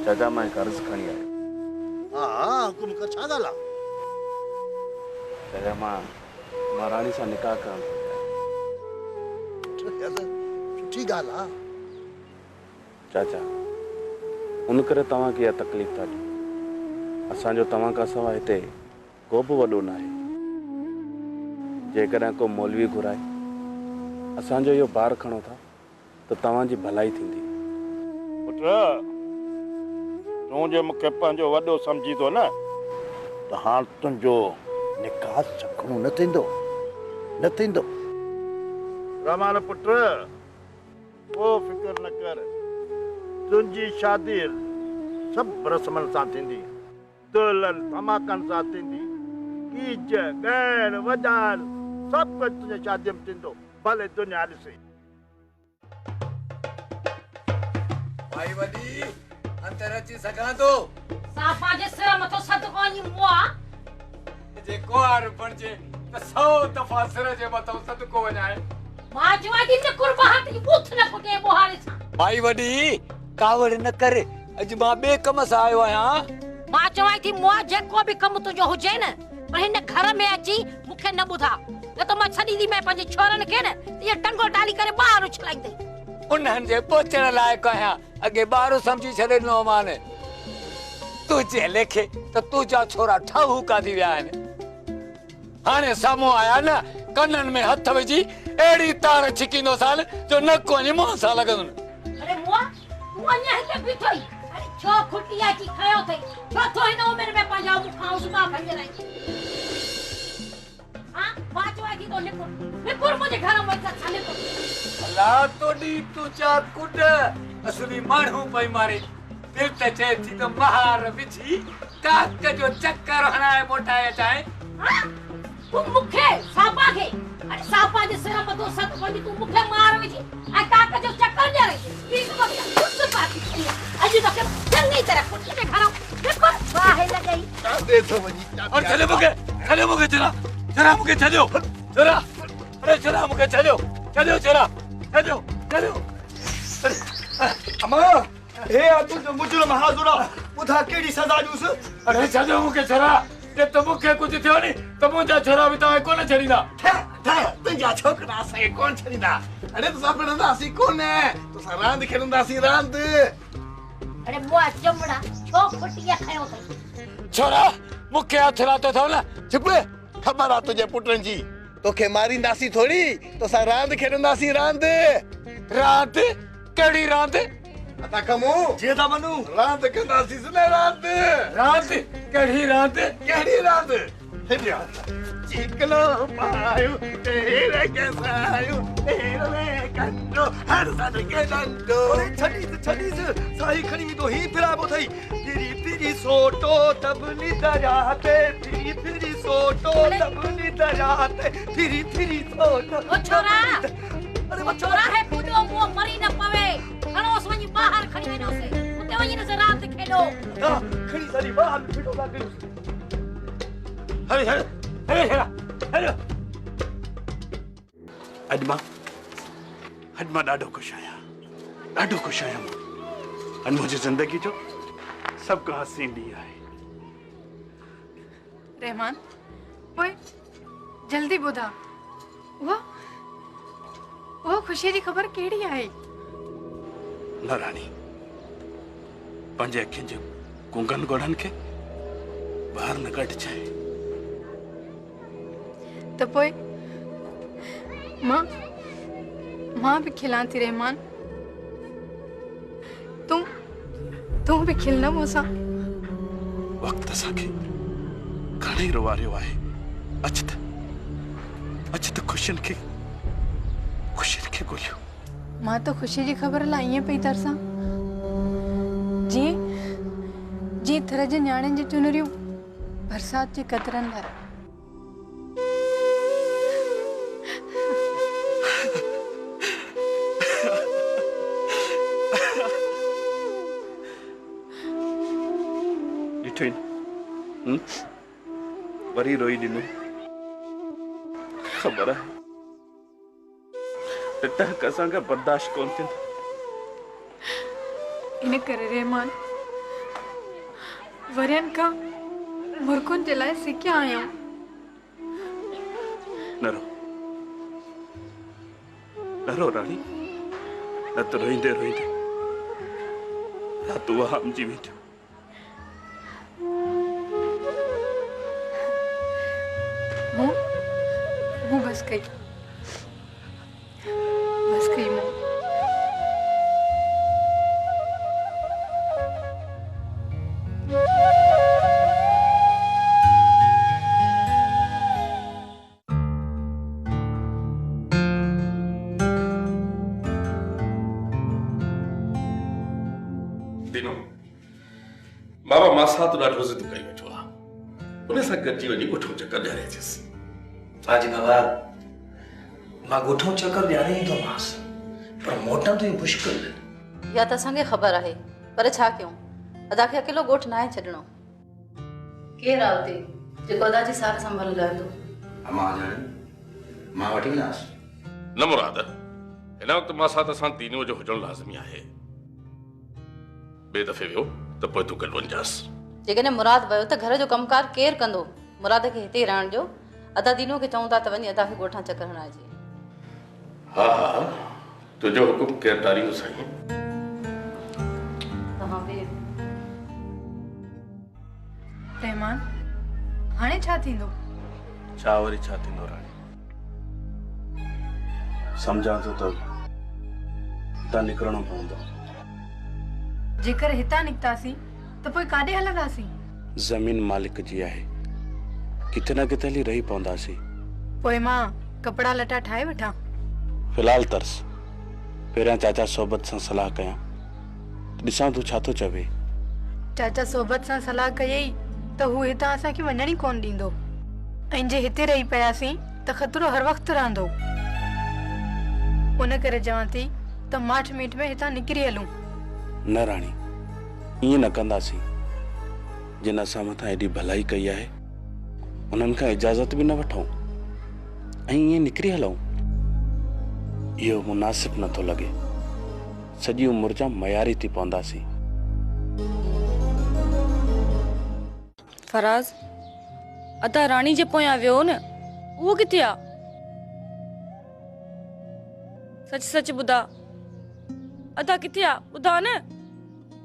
चाचा मैं कर्ज खणी आयो। हाँ हुकुम कर छा ॻाल्हि आहे? चाचा मां रानी सां निकाह करण सुठी ॻाल्हि आहे। चाचा उन करे तव्हां खे इहा तकलीफ़ था ॾियो। असांजो तव्हां खां सवाइ हिते को बि वॾो न आहे। जेकॾहिं को मौलवी घुराए असांजो इहो बार खणो था त तव्हांजी भलाई थींदी। पुट तूं जे मूंखे पंहिंजो वॾो सम्झी थो न त हाणे तुंहिंजो निकाह सखणो न थींदो, न थींदो। रमान पुट को फिक्र न कर, तुंहिंजी शादी सभु रस्मनि सां थींदी, दुल्हन धमाकनि सां थींदी, गीज ॻाइण वॼाइण सभु कुझु तुंहिंजे शादीअ में थींदो। भले दुनिया ॾिसे। भाई वॾी अंदर अची सघां थो? साफा जे सिर मथो सदको वञी मुआ जे कुंवार बणिजे त 100 दफ़ा सिर जे मथो सदको वञाए। मां चवां थी न कुर्बान जी बूथ न फुटे बोहारे सां। भाई वॾी कावड़ न करे, अॼु मां ॿिए कम सां आयो आहियां। मां चवां थी मुआ जेको बि कम तुंहिंजो हुजे न पर हिन घर में अची मूंखे न ॿुधा, न त मां छॾी दी मैं पंहिंजे छोरनि खे न इहा टंगो डाली करे ॿाहिरि उछलाईंदे। उन्हनि जे पहुचण लाइक़ु आहियां, अॻे ॿारु सम्झी छॾे ॾिनो मान। तूं जे लेखे त तुंहिंजा छोरा ठाहूका थी विया आहिनि। हाणे साम्हूं आया न कननि में हथ विझी अहिड़ी तार छिकींदो साल जो नक वञी मुंहं सां लॻंदुनि। अरे मुआ तूं अञा हिते बीठो ई, अरे छो खुटी अची खयो अथई, छो थो हिन उमिरि में पंहिंजा मुखां उस्मा भॼराई। हाँ मां चवां थी तो निकुर मुंहिंजे घर में छा निकुर। अल्लाह तोड़ी तुझा कुड असली माण्हू पई मारे। दिल त चए थी त महार विझी काक जो चक्कर हणाए मोटाए अचाए। तू मूंखे सापा खे, अरे सापा जे सिर मथो सत वञी तू मूंखे मार विझी ऐं काक जो चक्कर ॾियरे। प्लीज मूंखे कुझु पाती थी अॼु तोखे चङी तरह कुझु जे घरों निकुर बाहि लॻई। चांदे थो वञी और छॾे मूंखे चरा मूंखे छॾियो चरा। अरे चरा मूंखे छॾियो चरा छॾियो। अमा हे अतुल जो मुजरम हाज़ुरा ॿुधा कहिड़ी सज़ा ॾियुसि। अरे छॾियो मूंखे चरा, जे त मूंखे कुझु थियो नी त मुंहिंजा छोरा बि तव्हां कोन छॾींदा। तुंहिंजा छोकिरा असांखे कोन छॾींदा। अरे तुसां पढ़ंदासीं कोन, तुसां रांदि खेॾंदासीं रांदि। अरे मुआ चमड़ा छो खुटिया खयो अथई। छोरा मूंखे हथ लाथो अथव न, चुप ख़बर आहे तुंहिंजे पुटनि जी। तोखे मारींदासीं थोरी, तोसां रांदि खेॾंदासीं रांदि। रांदि कहिड़ी रांदि? अता कमू जीअं था वञूं रांदि कंदासीं न रांदि। रांदि कहिड़ी रांदि? कहिड़ी रांदि? चिकलो पायो तेरे के सायो तेरे कंडो हर सन के डंडो। छॾीस साई खणी तो ही फिराबो थई। फिरी फिरी सोटो तबली दरियाते, फिरी फिरी सोटो तबली दरियाते, फिरी फिरी सोटो। ओ छोरा, अरे वो छोरा है कूदो मुंह मरी न पवे। खड़ोस वञी बाहर खड़ी वञो से उते वञी न रात खेलो। हां खड़ी सारी बाहर फिटो ला कयो। हरे अॼु मां ॾाढो ख़ुशि आहियां। अॼु मुंहिंजी ज़िंदगी जो सभु खां हसीन ॾींहुं आहे। रहमान ओए जल्दी ॿुधा, वो ख़ुशी जी ख़बर कहिड़ी आहे? न रानी, पंहिंजे अखियुनि जे कुंगन गोड़नि खे ॿाहिरि न कढजांइ। तो पोइ मां भी खिलां थी रहमान। तू भी खिलना मूंसां। वक़्त असांखे घणेई रुवारियो आहे। अच त ख़ुशियुनि खे ॻोल्हियो। मां तो ख़ुशी जी ख़बर लाइ ईअं पई तरसां जीअं थर जे न्याणियुनि जी चुनरियूं बरसात जे कतरनि लाइ। वरी रोई ॾिनो। ख़बर आहे टक असांखे बर्दाश्त कोन थींदो। इन करे रहमान वरियन का मुर्कुन जे लाइ सिकिया आहियां। न रो रानी, न तो रोईंदे रोईंदे रात हामजी वेठो। हूँ बस कई मूं। दिनो बाबा मासा तो ॾाढो ज़िद कई वेठो आहे, उन सां गॾिजी वञी ॻोठो चकर ॾियारे अचेसि। हाजी बाबा मां ॻोठो चकर ॾियारे ईंदोमांसि, पर मोटां तो मुश्किल। या त असांखे ख़बर आहे, पर छा कयूं, अदा खे अकेलो ॻोठ न आहे छॾणो। केरु आहे उते जेको अदा जी सार संभाले रहंदो? अमां ॼाणे मां वठी वेंदासि। न मुराद, हिन वक़्तु मासा त असां तीनों जो हुजणु लाज़मी आहे। ॿिए दफ़े वियो त पोइ तूं गॾु वञिजांसि। जेकॾहिं मुराद वियो त घर जो कमकार केरु कंदो? मुराद खे हिते ई रहण जो। अदा दीनू खे चऊं था त वञी अदा खे ॻोठां चकर हणाइजे। हा हा, तुंहिंजो हुकुम केरु टारींदो साईं। तव्हां बि रहमान, हाणे छा थींदो? छा वरी छा थींदो रानी? सम्झां थो त हितां निकिरणो पवंदो। जेकर हितां निकितासीं त पोइ काॾे हलंदासीं? ज़मीन मालिक जी आहे, किथे न किथे हली रही पवंदासीं। पोइ मां कपड़ा लटा ठाहे वठां? फिलहाल तरस पहिरियां चाचा सोबत सां सलाह कयां, ॾिसां तूं छा थो चवे। चाचा सोबत सां सलाह कयई त हू हितां असांखे वञण ई कोन ॾींदो, ऐं जे हिते रही पियासीं त ख़तरो हर वक़्तु रहंदो। उन करे चवां थी त माठ मीठ में हितां निकिरी हलूं। न राणी, ईअं न कंदासीं। जिन असां मथां एॾी भलाई कई आहे, उन्हनि खां इजाज़त बि न वठूं ऐं ईअं निकिरी हलूं। इहो मुनासिब नथो लॻे। सॼी उमिरि जा मयारी थी पवंदासीं। फराज़, अदा रानी जे पोयां वियो न, उहो किथे आहे? सच सच ॿुधा, अदा किथे आहे? ॿुधा न।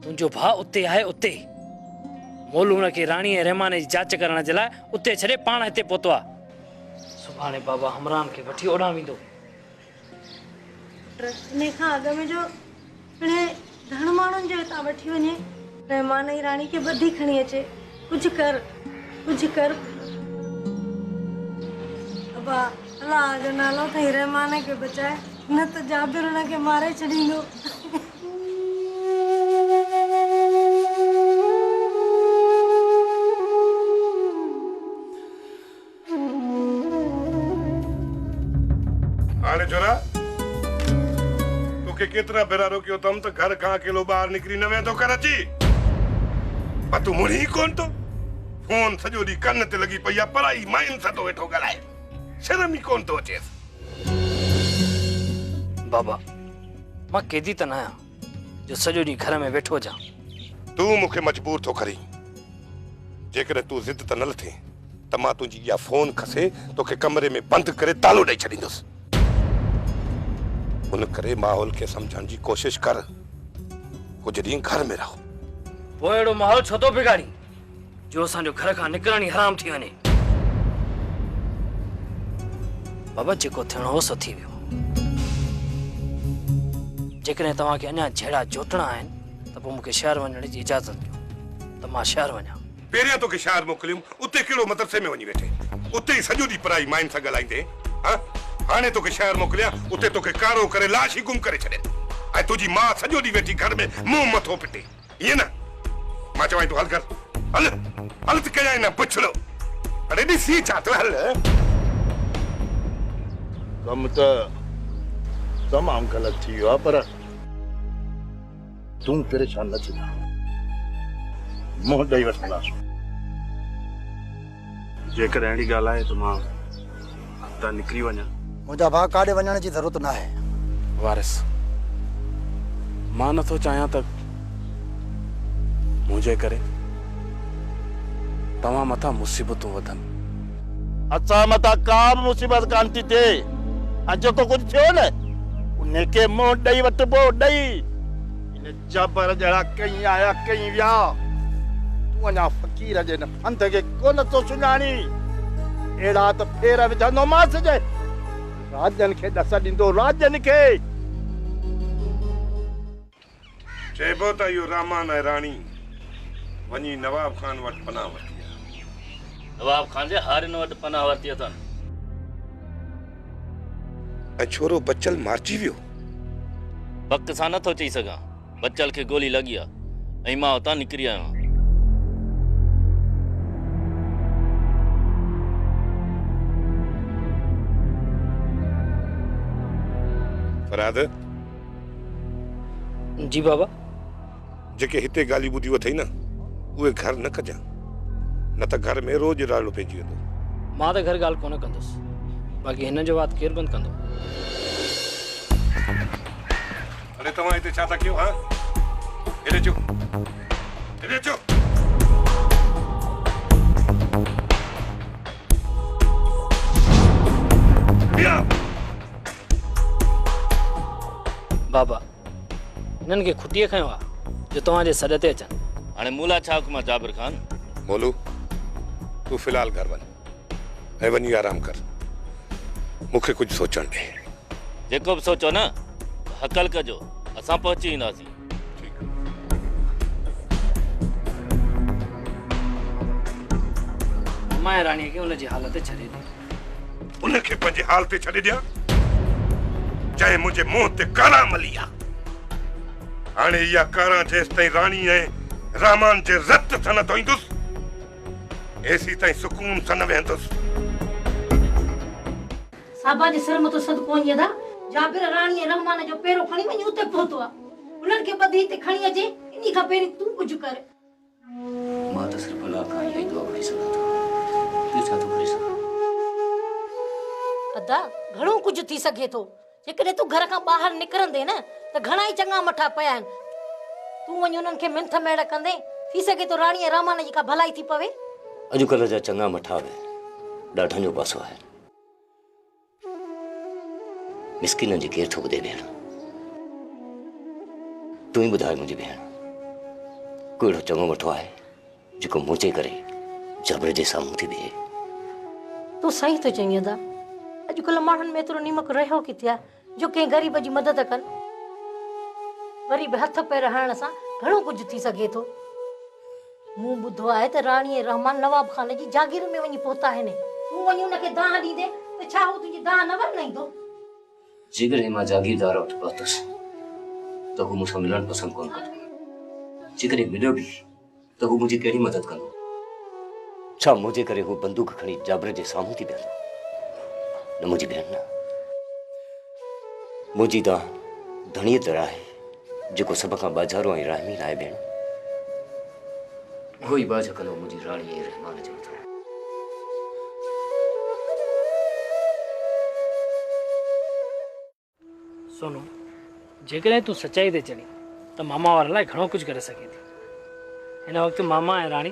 तुंहिंजो भाउ उते आहे, उते मोलू हुनखे राणी ऐं रहमान जी जांच करण जे लाइ उते छॾे पाण हिते पहुतो आहे। सुभाणे बाबा हमरान खे वठी ओॾां वेंदो। इन खां अॻु में जो हाणे धण माण्हुनि जो हितां वठी वञे, रहमान जी राणी खे ॿधी खणी अचे। कुझु कर, कुझु कर। अबा अलाह जो नालो अथई रहमान खे बचाए, न त जाबिर हुनखे मारे छॾींदो। हाणे छोरा, तोखे केतिरा भेरा रोकियो अथमि त घर खां अकेलो ॿाहिरि निकिरी न वेंदो कर अची, पर तूं मुड़ी ई कोन थो। फोन सॼो ॾींहुं कन ते लॻी पई आहे, पढ़ाई माइन सां थो वेठो ॻाल्हाए, शर्म ई कोन थो अचेसि। बाबा, मां कैदी त न आहियां जो सॼो ॾींहुं घर में वेठो हुजां। तूं मूंखे मजबूर थो करी। जेकॾहिं तूं ज़िद त न लथे त मां तुंहिंजी इहा फोन खसे तोखे कमरे में बंदि करे तालो ॾेई छॾींदुसि। उन करे माहौल खे सम्झण जी कोशिश कर। कुझु ॾींहं घर में रहो। पोइ अहिड़ो माहौल छो थो बिगाड़ी जो असांजो घर खां निकिरण ई हराम थी वञे? बाबा, जेको थियणो हो सो थी वियो। जेकॾहिं तव्हांखे अञा जहिड़ा जोटणा आहिनि त पोइ मूंखे शहर वञण जी इजाज़त ॾियो त मां शहर वञा। पहिरियां तोखे शहर मोकिलियुमि, उते कहिड़ो मदरसे में वञी वेठे, उते ई सॼो ॾींहुं पढ़ाई माइन सां ॻाल्हाईंदे। हाणे तोखे शहर मोकिलिया, उते तोखे कारो करे लाश ई गुम करे छॾे, ऐं तुंहिंजी मां सॼो ॾींहुं वेठी घर में मुंहुं मथो पिटे। ईअं न, मां चवां तूं हल कर, हल हल त कयां न पुछड़ो। अरे ॾिसी छा थो हल। कम त तमामु ग़लति थी वियो आहे, पर तूं परेशान न थींदा, मुंहुं ॾेई वठंदासीं। जेकर अहिड़ी ॻाल्हि आहे त मां हितां निकिरी वञा। मुंहिंजा भाउ काॾे वञण जी ज़रूरत न आहे। वारिस, मां नथो चाहियां त मुंहिंजे करे तव्हां मथां मुसीबतूं वधनि। असां मथां का बि मुसीबत कान थी थिए। ऐं जेको कुझु थियो न उनखे मुंहुं ॾेई वठिबो, ॾेई। इन जबर जहिड़ा कई आया कई विया। तूं अञा फ़क़ीर जे न फंद खे कोन थो सुञाणी। अहिड़ा त फेर विझंदो मांसि जे राजनि खे ॾस ॾींदो, राजनि खे। चइबो त इहो रामान ऐं राणी वञी नवाब खान वटि पनाह वठी आहे। नवाब खान जे हारिन वटि पनाह वरिती अथनि। ऐं छोरो बचल मारिजी वियो। पक सां नथो चई सघां। बचल खे गोली लॻी आहे ऐं मां हुतां निकिरी आहियां। फराद, जी बाबा। जेके हिते ॻाल्हियूं ॿुधी वथई न उहे घर न कजां, न त घर में रोज़ राड़ो पइजी वेंदो। मां त घर ॻाल्हि कोन कंदुसि, बाक़ी हिन जो वात केरु बंदि कंदो? अरे तव्हां हिते छा था कयो? हा, हेॾे अचो, हेॾे अचो। बाबा, हिननि खे खुटीअ खयो आहे जो तव्हांजे सॾ ते अचनि। हाणे मूला छा हुकुम आहे जाबिर खान? मोलू, तूं फ़िलहाल घर वञ ऐं वञी आराम कर। मूंखे कुझु सोचण ॾे। जेको बि सोचो न हकल कजो, असां पहुची ईंदासीं। मां राणीअ खे हुनजी हालत छॾे ॾे। उनखे पंहिंजे हाल ते छॾे ॾियां? चाहे मुंहिंजे मुंहं ते कारा मली आहे। हाणे इहा कारा जेसि ताईं राणी ऐं रामान जे रत सन धोईंदुसि, एसी ताईं सुकून सन वेहंदुसि। साबा जे सिर मथो सद कोन यदा जाबिर राणी ऐं रहमान जो पेरो खणी वञी उते पहुतो आहे। उन्हनि खे बदी हिते खणी अचे, इन्ही खां पहिरीं तूं कुझु कर। मां त सिर्फ़ अलाह खां इहा ई दुआ घुरी सघां थो। तूं छा थो घुरी सघां? अदा घणो कुझु थी सघे थो। जेकॾहिं तूं घर खां ॿाहिरि निकिरंदे न त घणा ई चङा मठा पिया आहिनि। तूं वञी उन्हनि खे मिंथ मेड़ कंदे थी सघे थो राणी ऐं रामान जी का भलाई थी पवे। अॼुकल्ह जा चङा मठा बि ॾाढनि जो पासो आहे। मिसकिननि जी केरु थो ॿुधे भेण? तूं ई ॿुधाए मुंहिंजी भेण, कोई अहिड़ो चङो मठो आहे जेको मुंहिंजे करे जबर जे साम्हूं थी बीहे? तूं सही थो चईं अदा। अॼुकल्ह माण्हुनि में एतिरो निमक रहियो किथे आहे जो कंहिं ग़रीब जी मदद कनि। वरी बि हथ पैर हणण सां घणो कुझु थी सघे थो। मूं ॿुधो आहे त राणी ऐं रहमान नवाब खान जी जागीर में वञी पहुता आहिनि। तूं वञी उनखे दाह ॾींदे त छा हू तुंहिंजी दाह न वरनाईंदो? जेकॾहिं मां जागीरदार वटि पहुतुसि त हू मूंसां मिलणु पसंदि कोन कंदो। जेकॾहिं मिलियो बि त हू मुंहिंजी कहिड़ी मदद कंदो? छा मुंहिंजे करे हू बंदूक खणी जाबिर जे साम्हूं थी बीहंदो? न मुंहिंजी भेण, न। मुंहिंजी दाह धणीअ तरह आहे जेको सभ खां बाज़ारो ऐं रहमीन आहे भेण। उहो ई बाज़ कंदो मुंहिंजी राणी ऐं रहमान जे मथां। सोनू, जेकॾहिं तूं सचाई ते चढ़ी त मामा वारनि लाइ घणो कुझु करे सघे थी। हिन वक़्तु मामा ऐं राणी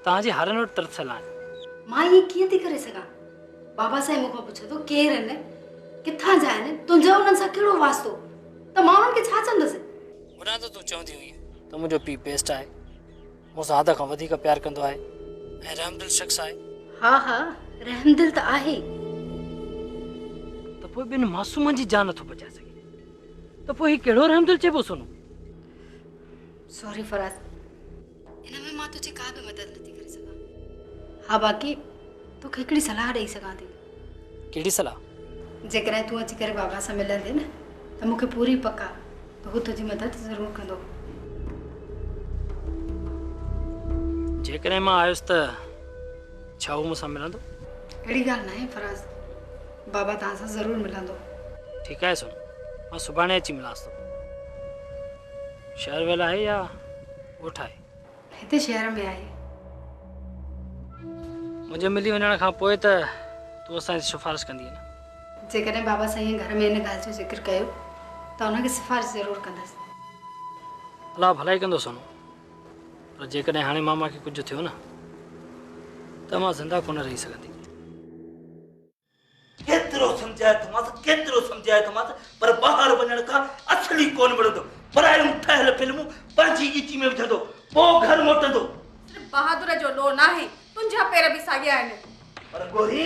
तव्हांजे हारनि वटि तरसियल आहिनि। मां ईअं कीअं थी करे सघां? बाबा साईं मूंखां पुछे थो केरु आहिनि, किथां जा आहिनि, तुंहिंजो उन्हनि सां कहिड़ो वास्तो, त मां उन्हनि खे छा चवंदसि? मुरां त तूं चवंदी हुई त मुंहिंजो पीउ बेस्ट आहे, मूंसां हद खां वधीक प्यारु कंदो आहे ऐं रहमदिल शख़्स आहे। हा हा, रहमदिल त आहे। त पोइ ॿिनि मासूमनि जी जान नथो बचाए सघे त पोइ हीउ कहिड़ो रहमदिल चइबो? सोनू, सॉरी फराज़, इन में मां तुंहिंजी का बि मदद नथी करे सघां। हा, बाक़ी तोखे हिकिड़ी सलाह ॾेई सघां थी। कहिड़ी सलाह? जेकॾहिं तूं अची करे बाबा सां मिलंदे न त मूंखे पूरी पक आहे त हू तुंहिंजी मदद ज़रूरु कंदो। जेकॾहिं मां आयुसि त छा हू मूंसां मिलंदो? अहिड़ी ॻाल्हि न आहे फराज़, बाबा तव्हां सां ज़रूरु मिलंदो। ठीकु आहे सोनू, मां सुभाणे अची मिलांसि थो। शहर वेल आहे या ॻोठ आहे? हिते शहर में आहे। मुंहिंजे मिली वञण खां पोइ त तूं असांजी सिफ़ारिश कंदी न? जेकॾहिं बाबा साईं घर में इन ॻाल्हि जो ज़िक्र कयो त हुनखे सिफ़ारिश ज़रूरु कंदसि। अलाह भलाई कंदो सोनू, पर जेकॾहिं हाणे मामा खे कुझु थियो न त मां ज़िंदा कोन रही सघंदी। केतिरो सम्झाए थोमांसि पर ॿाहिरि वञण खां असली कोन मिलंदो। परायूं ठहियल फिल्मूं पंहिंजी ॻिची में विझंदो, पोइ घर मोटंदो। सिर्फ बहादुर जो ॾोह नाहे, तुंहिंजा पेर बि साॻिया आहिनि। पर गोरी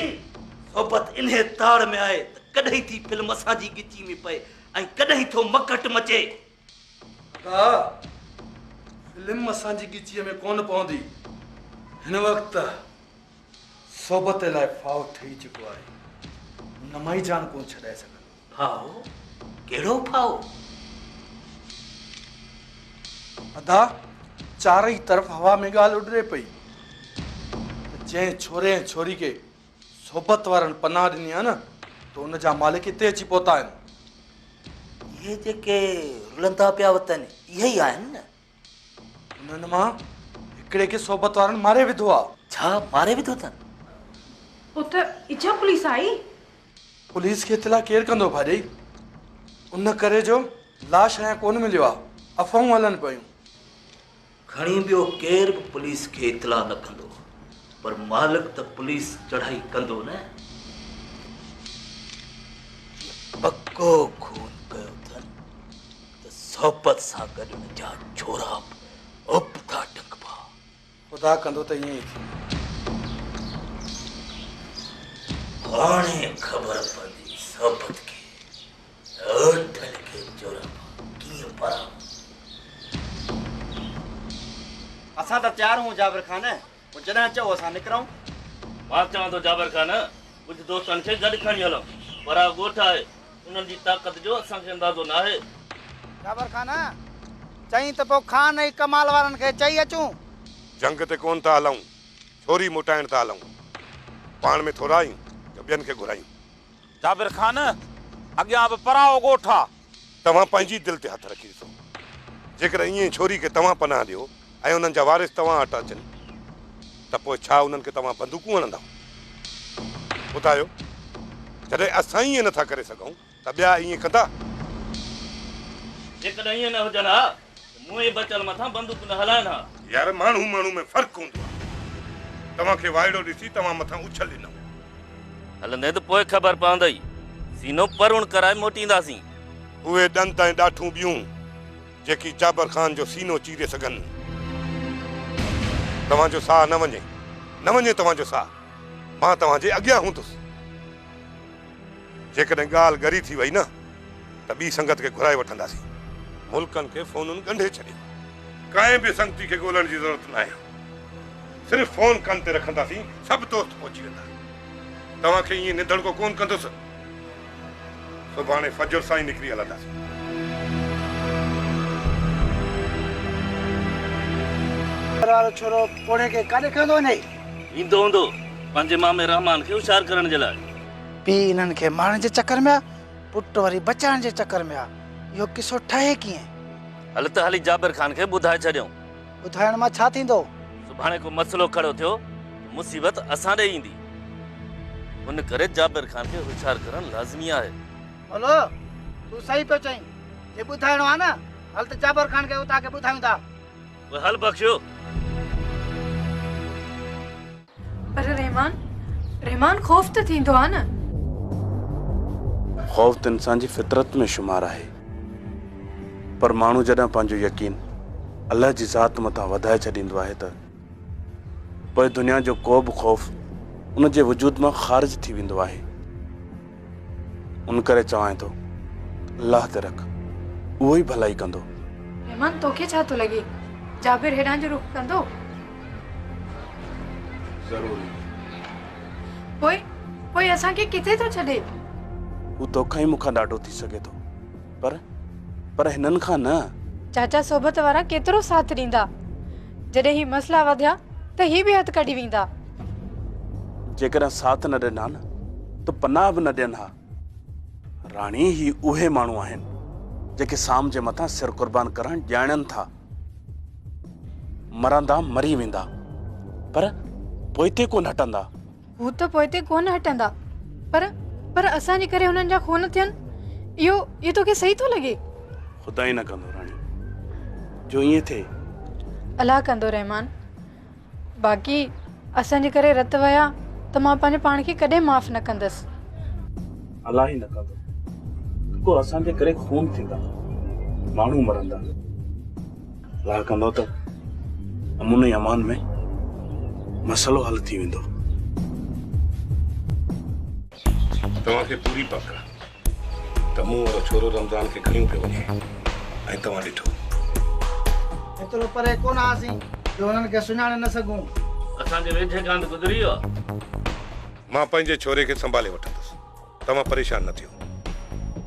सोबत इन्हे ताड़ में आहे त कॾहिं थी फिल्म असांजी ॻिची में पए ऐं कॾहिं थो मकट मचे। फिल्म असांजी ॻिचीअ में कोन पवंदी। हिन वक़्तु सोबत लाइ फाव ठही चुको आहे। नमाई जान कोन छॾाए सघंदो। फाओ? कहिड़ो फाओ? अदा चारई तरफ़ हवा में ॻाल्हि उॾरे पई। जंहिं छोरे ऐं छोरी खे सोबत वारनि पनाह ॾिनी आहे न, त उन जा मालिक हिते अची पहुता आहिनि। इहे जेके रुलंदा पिया वतन इहे ई आहिनि न? उन्हनि मां हिकिड़े खे सोबत वारनि मारे विधो आहे। छा मारे विधो अथनि? उते इच्छा पुलिस आई? पुलिस खे इतला केरु कंदो भाॼई? उन करे जो लाश ऐं कोन मिलियो आहे। अफ़वाहूं हलनि पियूं। खणी ॿियो केर बि पुलिस खे इतला न कंदो, पर मालिक त पुलिस चढ़ाई कंदो न। पक्को खून कयो अथनि त सोबत सां गॾु हुन जा छोरा उप था टंकबा। ख़ुदा कंदो त ईअं ई थी। हाणे ख़बर पवंदी सोबत खे ठल खे चोरा कीअं पारां। असां त तयार हूं जाबिर ख़ान, पोइ जॾहिं चओ असां निकिरूं। मां चवां थो जाबिर ख़ान कुझु दोस्तनि खे गॾु खणी हलूं। परा ॻोठ आहे, उन्हनि जी ताक़त जो असांखे अंदाज़ो न आहे। जाबिर ख़ान चई त पोइ खान ऐं कमाल वारनि खे चई अचूं। जंग ते कोन था हलूं, छोरी मोटाइण था हलूं। पाण में थोरा आहियूं त ॿियनि खे घुरायूं। जाबिर ख़ान अॻियां बि पराओ ॻोठ आहे। तव्हां पंहिंजी दिलि ते हथु रखी ॾिसो। जेकर ईअं छोरी खे तव्हां पनाह ॾियो ऐं उन्हनि जा वारिस तव्हां वटि अचनि त पोइ छा उन्हनि खे तव्हां बंदूकूं हणंदा? ॿुधायो, जॾहिं असां ईअं नथा करे सघूं त ॿिया ईअं कंदा? जेकॾहिं ईअं न हुजनि हा मुंहुं बचल मथां बंदूक न हलाइनि हा। यार माण्हू में फ़र्क़ु हूंदो आहे। तव्हांखे वाइड़ो ॾिसी तव्हां मथां उछल ॾिनो। हलंदे त पोइ ख़बर पवंदई। सीनो परुण कराए मोटींदासीं। उहे ॾंद ऐं ॾाठूं ॿियूं जेकी जाबिर ख़ान जो सीनो चीरे सघनि। तव्हांजो साह न वञे तव्हांजो साह। मां तव्हांजे अॻियां हूंदुसि। जेकॾहिं ॻाल्हि गरी थी वई न त ॿी संगत खे घुराए वठंदासीं। मुल्कनि खे फ़ोनुनि ॻंढे छॾियो। कंहिं बि संगती खे ॻोल्हण जी ज़रूरत न आहे। सिर्फ़ु फ़ोन कनि ते रखंदासीं, सभु दोस्त पहुची वेंदा। तव्हांखे ईअं निधड़को कोन कंदुसि। सुभाणे फजर सां ई निकिरी हलंदासीं। छोरो कोड़े खे काॾे खणंदो वञे? ईंदो हूंदो पंहिंजे मामे रहमान खे होशियार करण जे लाइ। पीउ इन्हनि खे मारण जे चकर में आहे, पुटु वरी बचाइण जे चकर में आहे। इहो किसो ठहे कीअं? हल त हाली जाबिर ख़ान खे ॿुधाए छॾियूं। ॿुधाइण मां छा थींदो? सुभाणे को मसइलो खड़ो थियो मुसीबत असां ॾे ईंदी। उन करे जाबिर ख़ान खे होशियार करणु लाज़मी आहे। हलो तूं सही पियो चईं। जे ॿुधाइणो आहे न, हल त जाबिर ख़ान खे उतां खे ॿुधायूं था। हल बख्शियो। पर रहमान ख़ौफ़ त थींदो आहे न। ख़ौफ़ त इंसान जी फितरत में शुमार आहे, पर माण्हू जॾहिं पंहिंजो यकीन अल्लाह जी ज़ात मथां वधाए छॾींदो आहे त पोइ दुनिया जो को बि ख़ौफ़ उन जे वजूद मां ख़ारिज थी वेंदो आहे। उन करे चवां थो अल्लाह ते रख, उहो ई भलाई कंदो। रहमान तोखे छा थो लॻे जाबिर हेॾां जो रुख कंदो? ज़रूरी। पोइ असांखे किथे थो छॾे? हू तोखां ई मूंखां ॾाढो थी सघे थो, पर हिननि खां न। चाचा सोबत वारा केतिरो साथ ॾींदा। जॾहिं ही मसला वधिया त ही बि हथ कढी वेंदा। जेकॾहिं साथ न ॾिना न त पनाह बि न ॾियनि हा। राणी ही उहे माण्हू आहिनि जेके साम जे मथां सिर कुर्बान करण ॼाणनि था। मरंदा मरी वेंदा, पर पोइते कोन हटंदा। हू त पोइते कोन हटंदा, पर असांजे करे हुननि जा खून थियनि, इहो तोखे सही थो लॻे? ख़ुदा ई न कंदो राणी, जो ईअं थिए। अल्लाह कंदो रहमान। बाक़ी असांजे करे रत वया त मां पंहिंजे पाण खे कॾहिं माफ़ न कंदसि। अलाह ई न कंदो को असांजे करे खून थींदा, माण्हू मरंदा। अलाह कंदो त अमुन अमान में मसलो हल थी वेंदो। तव्हांखे पूरी पक त मूं वारो छोरो रमज़ान खे खणी पियो वञे ऐं तव्हां ॾिठो एतिरो परे कोन आसीं जो हुननि खे सुञाणे न सघूं। असांजे वेठे कांड गुज़री वियो आहे। मां पंहिंजे छोरे खे संभाले वठंदुसि, तव्हां परेशान न थियो।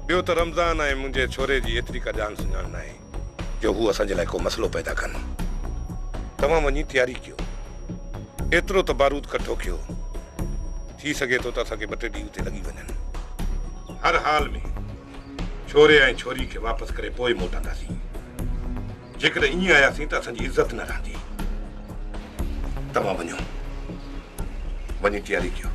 ॿियो त रमज़ान ऐं मुंहिंजे छोरे जी एतिरी का ॼाण सुञाण न आहे जो हू असांजे लाइ को मसइलो पैदा कनि। तव्हां वञी तयारी कयो, एतिरो त बारूद कठो कयो, थी सघे थो त असांखे 2-3 ॾींहं उते लॻी वञनि। हर हाल में छोरे ऐं छोरी खे वापसि करे पोइ मोटंदासीं। जेकॾहिं ईअं आयासीं त असांजी इज़त न रहंदी। तव्हां वञो, वञी तयारी कयो।